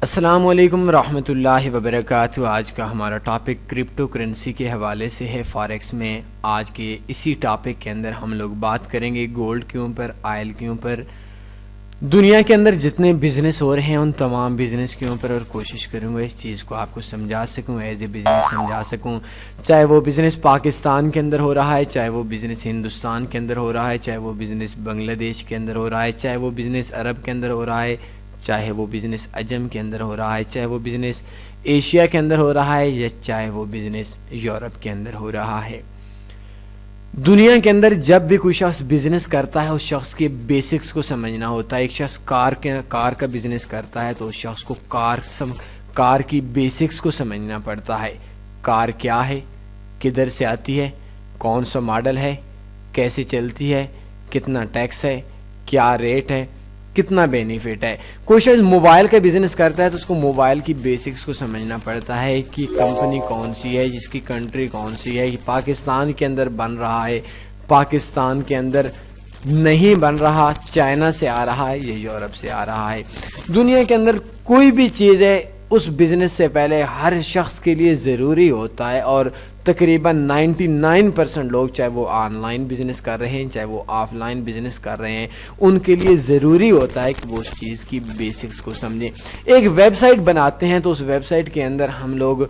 السلام علیکم ورحمۃ اللہ وبرکاتہ۔ آج کا ہمارا ٹاپک کرپٹو کرنسی کے حوالے سے ہے۔ فاریکس میں آج کے اسی ٹاپک کے اندر ہم لوگ بات کریں گے گولڈ کے اوپر، آئل کے اوپر، دنیا کے اندر جتنے بزنس ہو رہے ہیں ان تمام بزنس کے اوپر، اور کوشش کروں گا اس چیز کو آپ کو سمجھا سکوں، ایز اے بزنس سمجھا سکوں۔ چاہے وہ بزنس پاکستان کے اندر ہو رہا ہے، چاہے وہ بزنس ہندوستان کے اندر ہو رہا ہے، چاہے وہ بزنس بنگلہ دیش کے اندر ہو رہا ہے، چاہے وہ بزنس عرب کے اندر ہو رہا ہے، چاہے وہ بزنس عجم کے اندر ہو رہا ہے، چاہے وہ بزنس ایشیا کے اندر ہو رہا ہے، یا چاہے وہ بزنس یورپ کے اندر ہو رہا ہے۔ دنیا کے اندر جب بھی کوئی شخص بزنس کرتا ہے اس شخص کے بیسکس کو سمجھنا ہوتا ہے۔ ایک شخص کار کا بزنس کرتا ہے تو اس شخص کو کار کی بیسکس کو سمجھنا پڑتا ہے۔ کار کیا ہے، کدھر سے آتی ہے، کون سا ماڈل ہے، کیسے چلتی ہے، کتنا ٹیکس ہے، کیا ریٹ ہے، کتنا بینیفٹ ہے۔ کوئی شخص موبائل کا بزنس کرتا ہے تو اس کو موبائل کی بیسکس کو سمجھنا پڑتا ہے کہ کمپنی کون سی ہے، جس کی کنٹری کون سی ہے، یہ پاکستان کے اندر بن رہا ہے، پاکستان کے اندر نہیں بن رہا، چائنا سے آ رہا ہے، یہ یورپ سے آ رہا ہے۔ دنیا کے اندر کوئی بھی چیز ہے اس بزنس سے پہلے ہر شخص کے لیے ضروری ہوتا ہے، اور تقریباً 99% لوگ، چاہے وہ آن لائن بزنس کر رہے ہیں چاہے وہ آف لائن بزنس کر رہے ہیں، ان کے لیے ضروری ہوتا ہے کہ وہ اس چیز کی بیسکس کو سمجھیں۔ ایک ویب سائٹ بناتے ہیں تو اس ویب سائٹ کے اندر ہم لوگ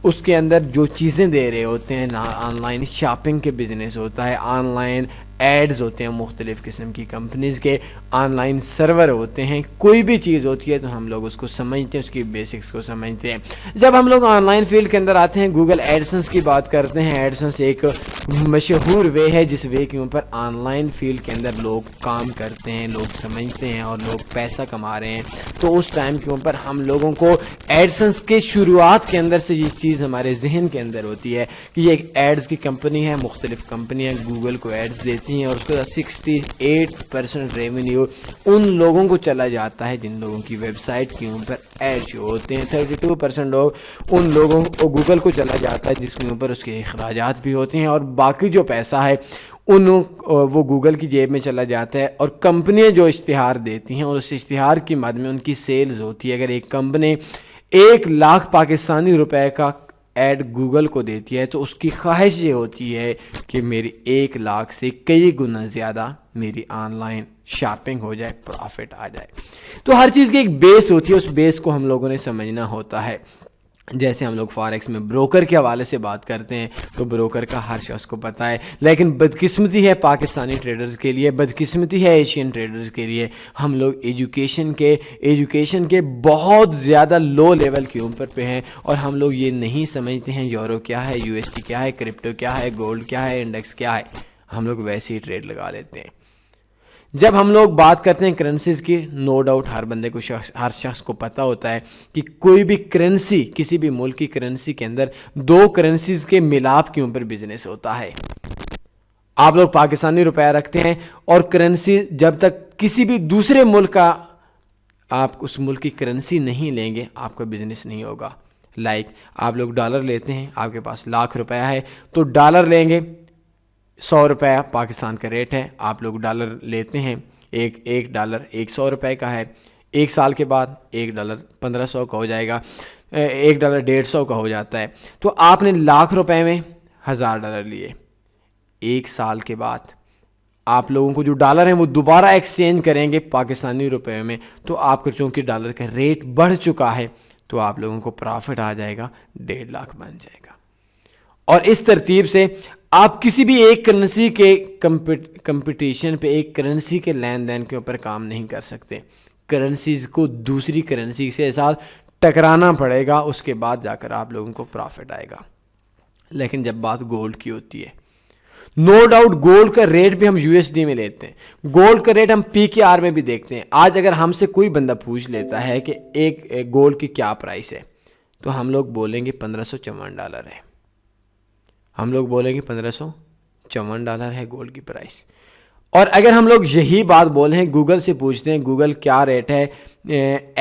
اس کے اندر جو چیزیں دے رہے ہوتے ہیں، آن لائن شاپنگ کے بزنس ہوتا ہے، آن لائن ایڈز ہوتے ہیں مختلف قسم کی کمپنیز کے، آن لائن سرور ہوتے ہیں، کوئی بھی چیز ہوتی ہے تو ہم لوگ اس کو سمجھتے ہیں، اس کی بیسکس کو سمجھتے ہیں۔ جب ہم لوگ آن لائن فیلڈ کے اندر آتے ہیں، گوگل ایڈسنس کی بات کرتے ہیں۔ ایڈسنس ایک مشہور وے ہے جس وے کے اوپر آن لائن فیلڈ کے اندر لوگ کام کرتے ہیں، لوگ سمجھتے ہیں اور لوگ پیسہ کما رہے ہیں۔ تو اس ٹائم کے اوپر ہم لوگوں کو ایڈسنس کے شروعات کے اندر سے یہ چیز ہمارے ذہن کے اندر ہوتی ہے کہ یہ ایک ایڈز کی کمپنی ہے، مختلف کمپنیاں گوگل کو ایڈز دیتی ہیں، اور اس کا 68% ریونیو ان لوگوں کو چلا جاتا ہے جن لوگوں کی ویب سائٹ کے اوپر ایڈ شو ہوتے ہیں۔ 32% لوگ ان لوگوں کو گوگل کو چلا جاتا ہے جس کے اوپر اس کے اخراجات بھی ہوتے ہیں، اور باقی جو پیسہ ہے وہ گوگل کی جیب میں چلا جاتا ہے، اور کمپنیاں جو اشتہار دیتی ہیں اور اس اشتہار کی مد میں ان کی سیلز ہوتی ہے۔ اگر ایک کمپنی 1,00,000 پاکستانی روپے کا ایڈ گوگل کو دیتی ہے تو اس کی خواہش یہ ہوتی ہے کہ میری 1,00,000 سے کئی گنا زیادہ میری آن لائن شاپنگ ہو جائے، پروفٹ آ جائے۔ تو ہر چیز کی ایک بیس ہوتی ہے، اس بیس کو ہم لوگوں نے سمجھنا ہوتا ہے۔ جیسے ہم لوگ فاریکس میں بروکر کے حوالے سے بات کرتے ہیں تو بروکر کا ہر شخص کو پتہ ہے، لیکن بدقسمتی ہے پاکستانی ٹریڈرز کے لیے، بدقسمتی ہے ایشین ٹریڈرز کے لیے، ہم لوگ ایجوکیشن کے بہت زیادہ لو لیول کے اوپر پہ ہیں، اور ہم لوگ یہ نہیں سمجھتے ہیں یورو کیا ہے، یو ایس ٹی کیا ہے، کرپٹو کیا ہے، گولڈ کیا ہے، انڈیکس کیا ہے، ہم لوگ ویسے ہی ٹریڈ لگا لیتے ہیں۔ جب ہم لوگ بات کرتے ہیں کرنسیز کی، نو ڈاؤٹ ہر بندے کو ہر شخص کو پتہ ہوتا ہے کہ کوئی بھی کرنسی، کسی بھی ملک کی کرنسی کے اندر دو کرنسیز کے ملاپ کے اوپر بزنس ہوتا ہے۔ آپ لوگ پاکستانی روپیہ رکھتے ہیں، اور کرنسی جب تک کسی بھی دوسرے ملک کا آپ اس ملک کی کرنسی نہیں لیں گے آپ کا بزنس نہیں ہوگا۔ آپ لوگ ڈالر لیتے ہیں، آپ کے پاس 1,00,000 روپیہ ہے تو ڈالر لیں گے، 100 روپیہ پاکستان کا ریٹ ہے، آپ لوگ ڈالر لیتے ہیں، ایک ڈالر 100 روپے کا ہے۔ ایک سال کے بعد ایک ڈالر 1,500 کا ہو جائے گا، ایک ڈالر 150 کا ہو جاتا ہے۔ تو آپ نے 1,00,000 روپے میں 1,000 ڈالر لیے۔ ایک سال کے بعد آپ لوگوں کو جو ڈالر ہیں وہ دوبارہ ایکسچینج کریں گے پاکستانی روپے میں، تو آپ کا چونکہ ڈالر کا ریٹ بڑھ چکا ہے تو آپ لوگوں کو پرافٹ آ جائے گا، 1,50,000 بن جائے گا۔ اور اس ترتیب سے آپ کسی بھی ایک کرنسی کے کمپٹیشن پہ، ایک کرنسی کے لین دین کے اوپر کام نہیں کر سکتے۔ کرنسیز کو دوسری کرنسی سے ساتھ ٹکرانا پڑے گا، اس کے بعد جا کر آپ لوگوں کو پرافٹ آئے گا۔ لیکن جب بات گولڈ کی ہوتی ہے، نو ڈاؤٹ گولڈ کا ریٹ بھی ہم یو ایس ڈی میں لیتے ہیں، گولڈ کا ریٹ ہم پی کے آر میں بھی دیکھتے ہیں۔ آج اگر ہم سے کوئی بندہ پوچھ لیتا ہے کہ ایک گولڈ کی کیا پرائس ہے تو ہم لوگ بولیں گے $1,554 ہے، ہم لوگ بولیں گے $1,554 ہے گولڈ کی پرائس۔ اور اگر ہم لوگ یہی بات بولیں ہیں، گوگل سے پوچھتے ہیں گوگل کیا ریٹ ہے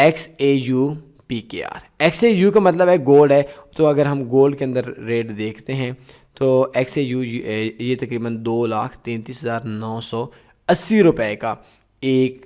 XAU PKR، XAU کا مطلب ہے گولڈ ہے، تو اگر ہم گولڈ کے اندر ریٹ دیکھتے ہیں تو XAU یہ تقریباً 2,33,980 روپے کا ایک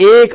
1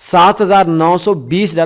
$7920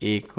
1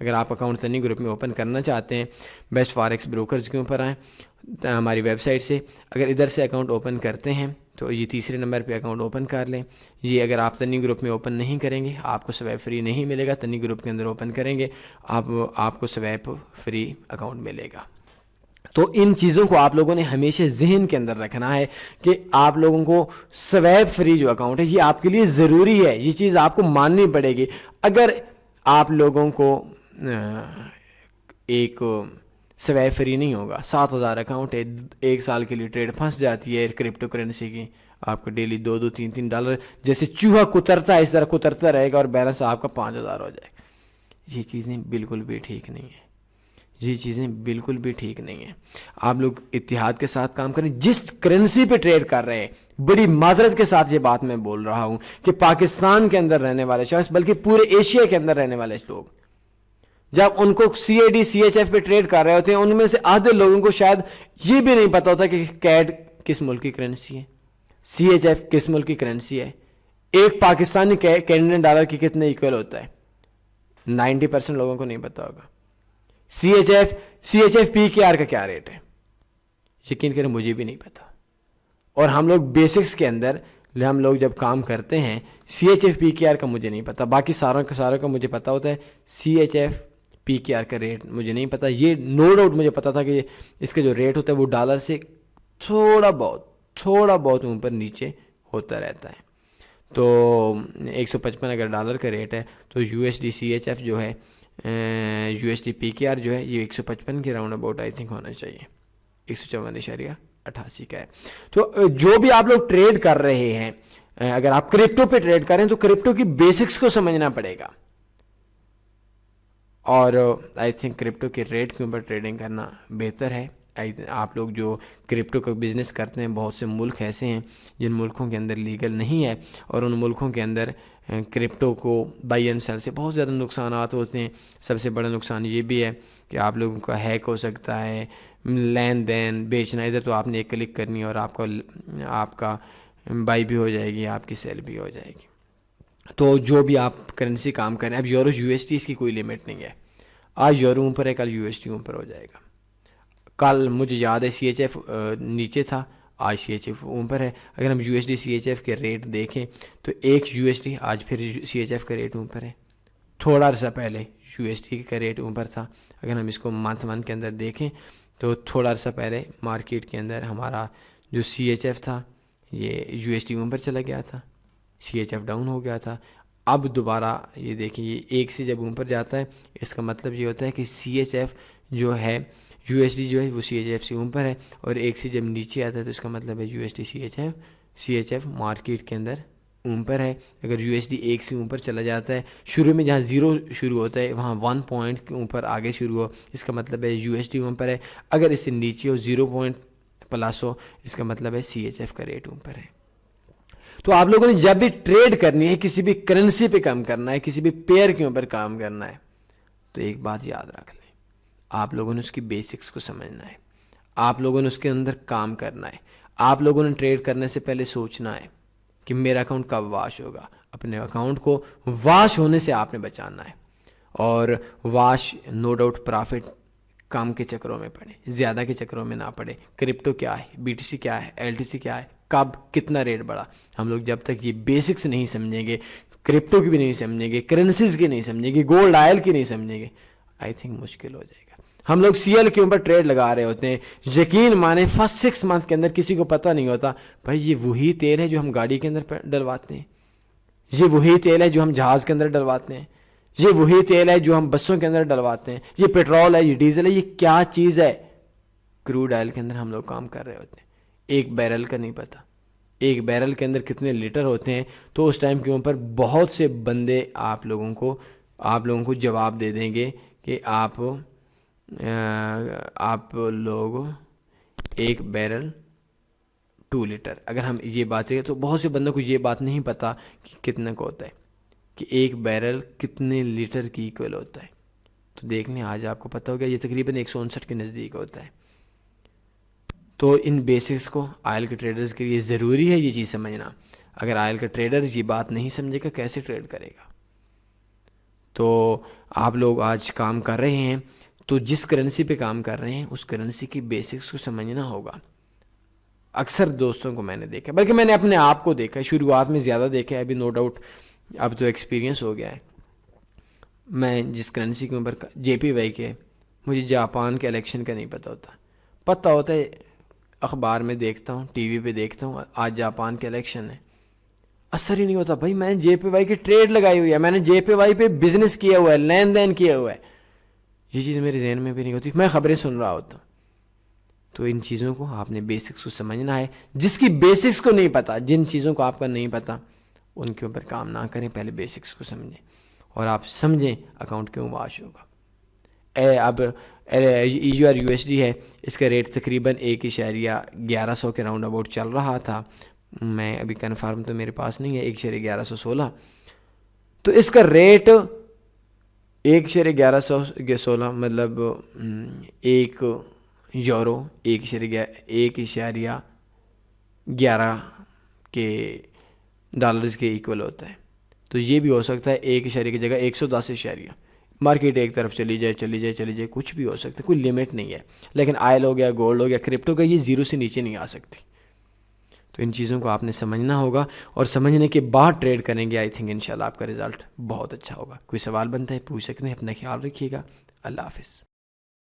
اگر آپ اکاؤنٹ تنی گروپ میں اوپن کرنا چاہتے ہیں، بیسٹ فاریکس بروکرز کے اوپر آئیں ہماری ویب سائٹ سے، اگر ادھر سے اکاؤنٹ اوپن کرتے ہیں تو یہ تیسرے نمبر پہ اکاؤنٹ اوپن کر لیں. یہ اگر آپ تنی گروپ میں اوپن نہیں کریں گے آپ کو سویپ فری نہیں ملے گا. تنی گروپ کے اندر اوپن کریں گے آپ کو سویپ فری اکاؤنٹ ملے گا. تو ان چیزوں کو آپ لوگوں نے ہمیشہ ذہن کے اندر رکھنا ہے کہ آپ لوگوں کو سویپ فری جو اکاؤنٹ ہے یہ آپ کے لیے ضروری ہے. یہ چیز آپ کو ماننی پڑے گی. اگر آپ لوگوں کو ایک سویپ فری نہیں ہوگا، 7,000 اکاؤنٹ ہے، 1 سال کے لیے ٹریڈ پھنس جاتی ہے کرپٹو کرنسی کی، آپ کو ڈیلی $2-3 جیسے چوہا کترتا ہے اس طرح کترتا رہے گا اور بیلنس آپ کا 5,000 ہو جائے گا. یہ چیزیں بالکل بھی ٹھیک نہیں ہیں. یہ چیزیں بالکل بھی ٹھیک نہیں ہیں. آپ لوگ اتحاد کے ساتھ کام کریں. جس کرنسی پہ ٹریڈ کر رہے ہیں، بڑی معذرت کے ساتھ یہ بات میں بول رہا ہوں کہ پاکستان کے اندر رہنے والے شخص بلکہ پورے ایشیا کے اندر رہنے والے لوگ جب ان کو CAD CHF پہ ٹریڈ کر رہے ہوتے ہیں ان میں سے آدھے لوگوں کو شاید یہ بھی نہیں پتا ہوتا کہ CAD کس ملک کی کرنسی ہے، CHF کس ملک کی کرنسی ہے. ایک پاکستانی کینیڈین ڈالر کی کتنے ایکول ہوتا ہے 90% لوگوں کو نہیں پتا ہوگا. CHF PKR کا کیا ریٹ ہے یقین کریں مجھے بھی نہیں پتا. اور ہم لوگ بیسکس کے اندر ہم لوگ جب کام کرتے ہیں CHF PKR کا مجھے نہیں پتا. باقی ساروں کا مجھے پتا ہوتا ہے. CHF PKR کا ریٹ مجھے نہیں پتا. یہ نو ڈاؤٹ مجھے پتا تھا کہ اس کا جو ریٹ ہوتا ہے وہ ڈالر سے تھوڑا بہت اوپر نیچے ہوتا رہتا ہے. تو 155 اگر ڈالر کا ریٹ ہے تو USD CHF جو ہے USD PKR جو ہے یہ 155 کے راؤنڈ اباؤٹ آئی تھنک ہونا چاہیے. 154.88 کا ہے. تو جو بھی آپ لوگ ٹریڈ کر رہے ہیں اگر آپ کرپٹو پہ ٹریڈ کریں تو کرپٹو کی بیسکس کو سمجھنا پڑے گا. اور آئی تھنک کرپٹو کے ریٹ کے اوپر ٹریڈنگ کرنا بہتر ہے. آپ لوگ جو کرپٹو کا بزنس کرتے ہیں بہت سے ملک ایسے ہیں جن ملکوں کے اندر لیگل نہیں ہے اور ان ملکوں کے اندر کرپٹو کو بائی اینڈ سیل سے بہت زیادہ نقصانات ہوتے ہیں. سب سے بڑا نقصان یہ بھی ہے کہ آپ لوگوں کا ہیک ہو سکتا ہے. لین دین بیچنا ادھر تو آپ نے ایک کلک کرنی ہے اور آپ کا بائی بھی ہو جائے گی آپ کی سیل بھی ہو جائے گی. تو جو بھی آپ کرنسی کام کریں اب یورو USD اس کی کوئی لیمٹ نہیں ہے. آج یورو اوپر ہے کل USD اوپر ہو جائے گا. کل مجھے یاد ہے CHF نیچے تھا آج CHF اوپر ہے. اگر ہم USD CHF کے ریٹ دیکھیں تو ایک USD آج پھر CHF کا ریٹ اوپر ہے. تھوڑا عرصہ پہلے USD کا ریٹ اوپر تھا. اگر ہم اس کو منتھ 1 کے اندر دیکھیں تو تھوڑا عرصہ پہلے مارکیٹ کے اندر ہمارا جو CHF تھا یہ USD اوپر چلا گیا تھا، CHF ڈاؤن ہو گیا تھا. اب دوبارہ یہ دیکھیں یہ ایک سے جب اوپر جاتا ہے اس کا مطلب یہ ہوتا ہے کہ CHF جو ہے USD جو ہے وہ CHF سے اوپر ہے اور ایک سے جب نیچے آتا ہے تو اس کا مطلب ہے USD CHF مارکیٹ کے اندر اوپر ہے. اگر USD ایک سے اوپر چلا جاتا ہے شروع میں جہاں 0 شروع ہوتا ہے وہاں 1 پوائنٹ کے اوپر آگے شروع ہو اس کا مطلب ہے USD اوپر ہے. اگر اس سے نیچے ہو 0 پوائنٹ پلس ہو اس کا مطلب ہے CHF کا ریٹ اوپر ہے. تو آپ لوگوں نے جب بھی ٹریڈ کرنی ہے کسی بھی کرنسی پہ کام کرنا ہے کسی بھی پیئر کے اوپر کام کرنا ہے تو ایک بات یاد رکھ لیں آپ لوگوں نے اس کی بیسکس کو سمجھنا ہے. آپ لوگوں نے اس کے اندر کام کرنا ہے. آپ لوگوں نے ٹریڈ کرنے سے پہلے سوچنا ہے کہ میرا اکاؤنٹ کب واش ہوگا. اپنے اکاؤنٹ کو واش ہونے سے آپ نے بچانا ہے. اور واش نو ڈاؤٹ پرافٹ کم کے چکروں میں پڑے زیادہ کے چکروں میں نہ پڑے. کرپٹو کیا ہے BTC کیا ہے LTC کیا ہے کب کتنا ریٹ بڑھا ہم لوگ جب تک یہ بیسکس نہیں سمجھیں گے کرپٹو کی بھی نہیں سمجھیں گے کرنسیز کی نہیں سمجھیں گے گولڈ آئل کی نہیں سمجھیں گے آئی تھنک مشکل ہو جائے گا. ہم لوگ CL کے اوپر ٹریڈ لگا رہے ہوتے ہیں یقین مانے فرسٹ 6 منتھ کے اندر کسی کو پتہ نہیں ہوتا بھائی یہ وہی تیل ہے جو ہم گاڑی کے اندر ڈلواتے ہیں، یہ وہی تیل ہے جو ہم جہاز کے اندر ڈلواتے ہیں، یہ وہی تیل ہے جو ہم بسوں کے اندر ڈلواتے ہیں، یہ پیٹرول ہے یہ ڈیزل ہے یہ کیا چیز ہے. کروڈ آئل کے اندر ہم لوگ کام کر رہے ہوتے ہیں. ایک بیرل کا نہیں پتہ ایک بیرل کے اندر کتنے لیٹر ہوتے ہیں. تو اس ٹائم کے اوپر بہت سے بندے آپ لوگوں کو جواب دے دیں گے کہ آپ لوگ ایک بیرل 2 لیٹر اگر ہم یہ بات کریں تو بہت سے بندوں کو یہ بات نہیں پتہ کہ کتنے کو ہوتا ہے کہ ایک بیرل کتنے لیٹر کی ایکول ہوتا ہے. تو دیکھ لیں آج آپ کو پتہ ہو گیا یہ تقریباً 159 کے نزدیک ہوتا ہے. تو ان بیسکس کو آئل کے ٹریڈرز کے لیے ضروری ہے یہ چیز سمجھنا. اگر آئل کا ٹریڈر یہ بات نہیں سمجھے گا کیسے ٹریڈ کرے گا. تو آپ لوگ آج کام کر رہے ہیں تو جس کرنسی پہ کام کر رہے ہیں اس کرنسی کی بیسکس کو سمجھنا ہوگا. اکثر دوستوں کو میں نے دیکھا، بلکہ میں نے اپنے آپ کو دیکھا، شروعات میں زیادہ دیکھا ہے، ابھی نو ڈاؤٹ اب تو ایکسپیرینس ہو گیا ہے. میں جس کرنسی کے اوپر جے پی وائی کے، مجھے جاپان کے الیکشن کا نہیں پتہ ہوتا ہے اخبار میں دیکھتا ہوں، ٹی وی پہ دیکھتا ہوں آج جاپان کے الیکشن ہے، اثر ہی نہیں ہوتا. بھائی میں نے جے پی وائی کی ٹریڈ لگائی ہوئی ہے، میں نے جے پی وائی پہ بزنس کیا ہوا ہے، لین دین کیا ہوا ہے، یہ چیز میرے ذہن میں بھی نہیں ہوتی، میں خبریں سن رہا ہوتا ہوں. تو ان چیزوں کو آپ نے بیسکس کو سمجھنا ہے. جس کی بیسکس کو نہیں پتہ، جن چیزوں کو آپ کا نہیں پتہ ان کے اوپر کام نہ کریں، پہلے بیسکس کو سمجھیں اور آپ سمجھیں اکاؤنٹ کیوں واش ہوگا. اب U R U S D ہے، اس کا ریٹ تقریباً 1.1100 کے راؤنڈ اباؤٹ چل رہا تھا. میں ابھی کنفرم تو میرے پاس نہیں ہے، 1.1116. تو اس کا ریٹ 1.1116 مطلب 1 یورو 1.11 کے ڈالرز کے ایکول ہوتا ہے. تو یہ بھی ہو سکتا ہے 1 اشاریہ کی جگہ 110 اشاریہ. مارکیٹ ایک طرف چلی جائے، کچھ بھی ہو سکتا ہے، کوئی لیمٹ نہیں ہے. لیکن آئل ہو گیا، گولڈ ہو گیا، کرپٹو کا، یہ زیرو سے نیچے نہیں آ سکتی. تو ان چیزوں کو آپ نے سمجھنا ہوگا اور سمجھنے کے بعد ٹریڈ کریں گے. آئی تھنک انشاءاللہ آپ کا رزلٹ بہت اچھا ہوگا. کوئی سوال بنتا ہے پوچھ سکتے ہیں. اپنا خیال رکھیے گا. اللہ حافظ.